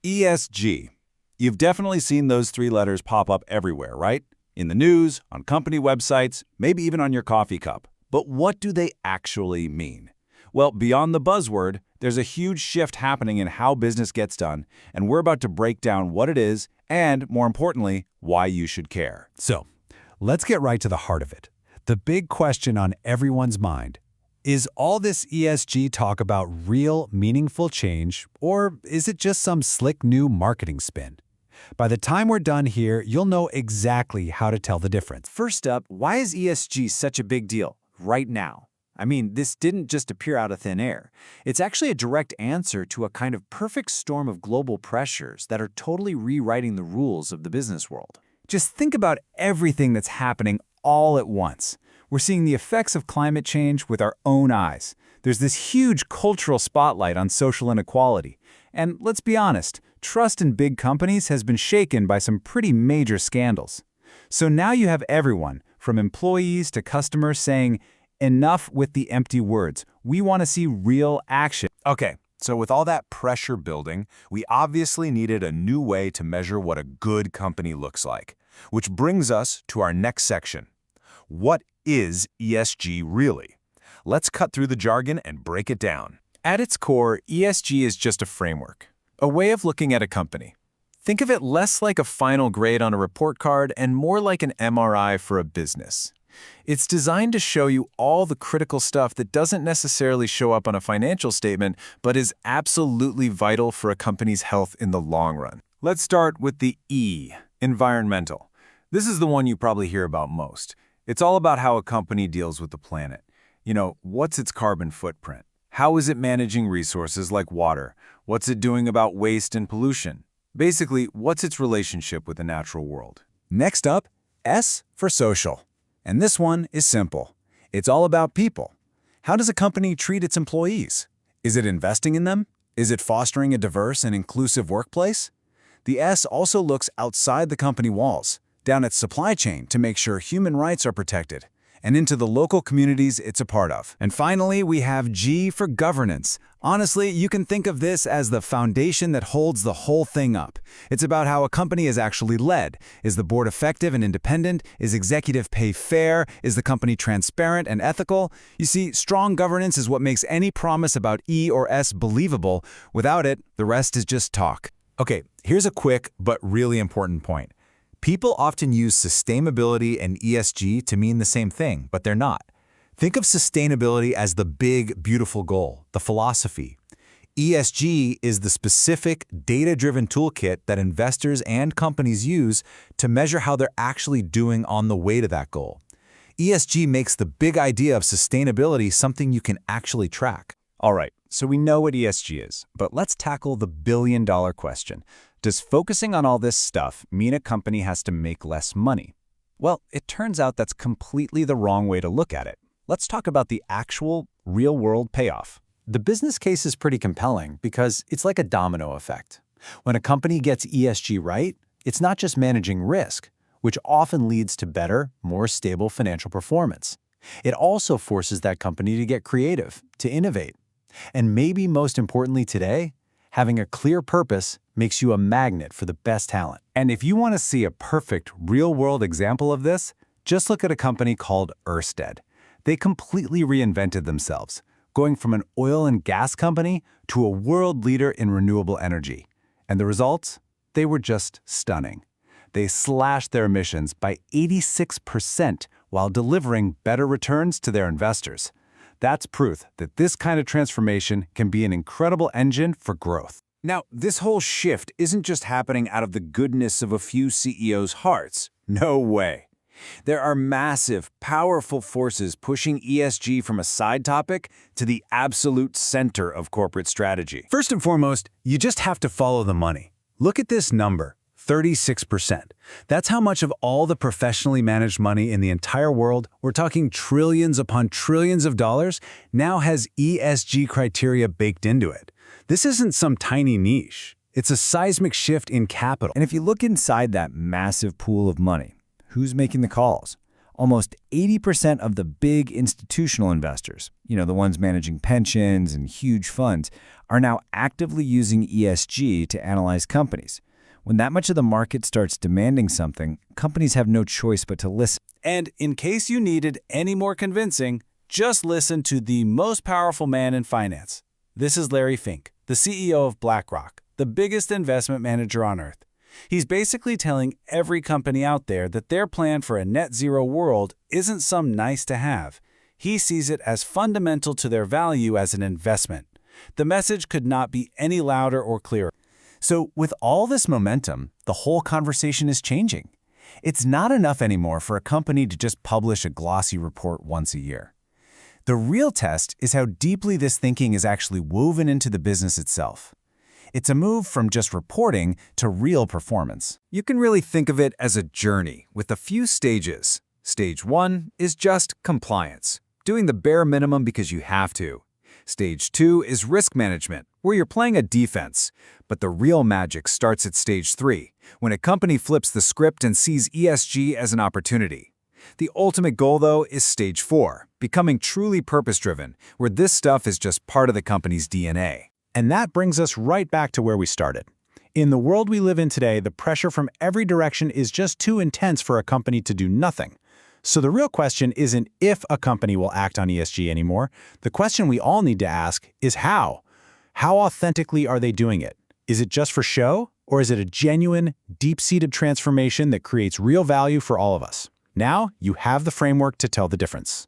ESG. You've definitely seen those three letters pop up everywhere, right? In the news, on company websites, maybe even on your coffee cup. But what do they actually mean? Well, beyond the buzzword, there's a huge shift happening in how business gets done, and we're about to break down what it is and, more importantly, why you should care. So, let's get right to the heart of it. The big question on everyone's mind. Is all this ESG talk about real, meaningful change, or is it just some slick new marketing spin? By the time we're done here, you'll know exactly how to tell the difference. First up, why is ESG such a big deal right now? I mean, this didn't just appear out of thin air. It's actually a direct answer to a kind of perfect storm of global pressures that are totally rewriting the rules of the business world. Just think about everything that's happening all at once. We're seeing the effects of climate change with our own eyes. There's this huge cultural spotlight on social inequality. And let's be honest, trust in big companies has been shaken by some pretty major scandals. So now you have everyone, from employees to customers, saying, enough with the empty words. We want to see real action. Okay, so with all that pressure building, we obviously needed a new way to measure what a good company looks like. Which brings us to our next section. What is ESG really? Let's cut through the jargon and break it down. At its core, ESG is just a framework, a way of looking at a company. Think of it less like a final grade on a report card and more like an MRI for a business. It's designed to show you all the critical stuff that doesn't necessarily show up on a financial statement, but is absolutely vital for a company's health in the long run. Let's start with the E, environmental. This is the one you probably hear about most. It's all about how a company deals with the planet. You know, what's its carbon footprint? How is it managing resources like water? What's it doing about waste and pollution? Basically, what's its relationship with the natural world? Next up, S for social. And this one is simple. It's all about people. How does a company treat its employees? Is it investing in them? Is it fostering a diverse and inclusive workplace? The S also looks outside the company walls, down its supply chain to make sure human rights are protected, and into the local communities it's a part of. And finally, we have G for governance. Honestly, you can think of this as the foundation that holds the whole thing up. It's about how a company is actually led. Is the board effective and independent? Is executive pay fair? Is the company transparent and ethical? You see, strong governance is what makes any promise about E or S believable. Without it, the rest is just talk. Okay, here's a quick but really important point. People often use sustainability and ESG to mean the same thing, but they're not. Think of sustainability as the big, beautiful goal, the philosophy. ESG is the specific, data-driven toolkit that investors and companies use to measure how they're actually doing on the way to that goal. ESG makes the big idea of sustainability something you can actually track. All right, so we know what ESG is, but let's tackle the billion-dollar question. Does focusing on all this stuff mean a company has to make less money? Well, it turns out that's completely the wrong way to look at it. Let's talk about the actual, real-world payoff. The business case is pretty compelling because it's like a domino effect. When a company gets ESG right, it's not just managing risk, which often leads to better, more stable financial performance. It also forces that company to get creative, to innovate. And maybe most importantly today, having a clear purpose makes you a magnet for the best talent. And if you want to see a perfect, real-world example of this, just look at a company called Ørsted. They completely reinvented themselves, going from an oil and gas company to a world leader in renewable energy. And the results? They were just stunning. They slashed their emissions by 86% while delivering better returns to their investors. That's proof that this kind of transformation can be an incredible engine for growth. Now, this whole shift isn't just happening out of the goodness of a few CEOs' hearts. No way. There are massive, powerful forces pushing ESG from a side topic to the absolute center of corporate strategy. First and foremost, you just have to follow the money. Look at this number, 36%. That's how much of all the professionally managed money in the entire world, we're talking trillions upon trillions of dollars, now has ESG criteria baked into it. This isn't some tiny niche. It's a seismic shift in capital. And if you look inside that massive pool of money, who's making the calls? Almost 80% of the big institutional investors, the ones managing pensions and huge funds, are now actively using ESG to analyze companies. When that much of the market starts demanding something, companies have no choice but to listen. And in case you needed any more convincing, just listen to the most powerful man in finance. This is Larry Fink, the CEO of BlackRock, the biggest investment manager on earth. He's basically telling every company out there that their plan for a net zero world isn't some nice to have. He sees it as fundamental to their value as an investment. The message could not be any louder or clearer. So with all this momentum, the whole conversation is changing. It's not enough anymore for a company to just publish a glossy report once a year. The real test is how deeply this thinking is actually woven into the business itself. It's a move from just reporting to real performance. You can really think of it as a journey with a few stages. Stage 1 is just compliance, doing the bare minimum because you have to. Stage 2 is risk management, where you're playing a defense. But the real magic starts at Stage 3, when a company flips the script and sees ESG as an opportunity. The ultimate goal, though, is Stage 4, becoming truly purpose-driven, where this stuff is just part of the company's DNA. And that brings us right back to where we started. In the world we live in today, the pressure from every direction is just too intense for a company to do nothing. So the real question isn't if a company will act on ESG anymore. The question we all need to ask is how. How authentically are they doing it? Is it just for show, or is it a genuine, deep-seated transformation that creates real value for all of us? Now, you have the framework to tell the difference.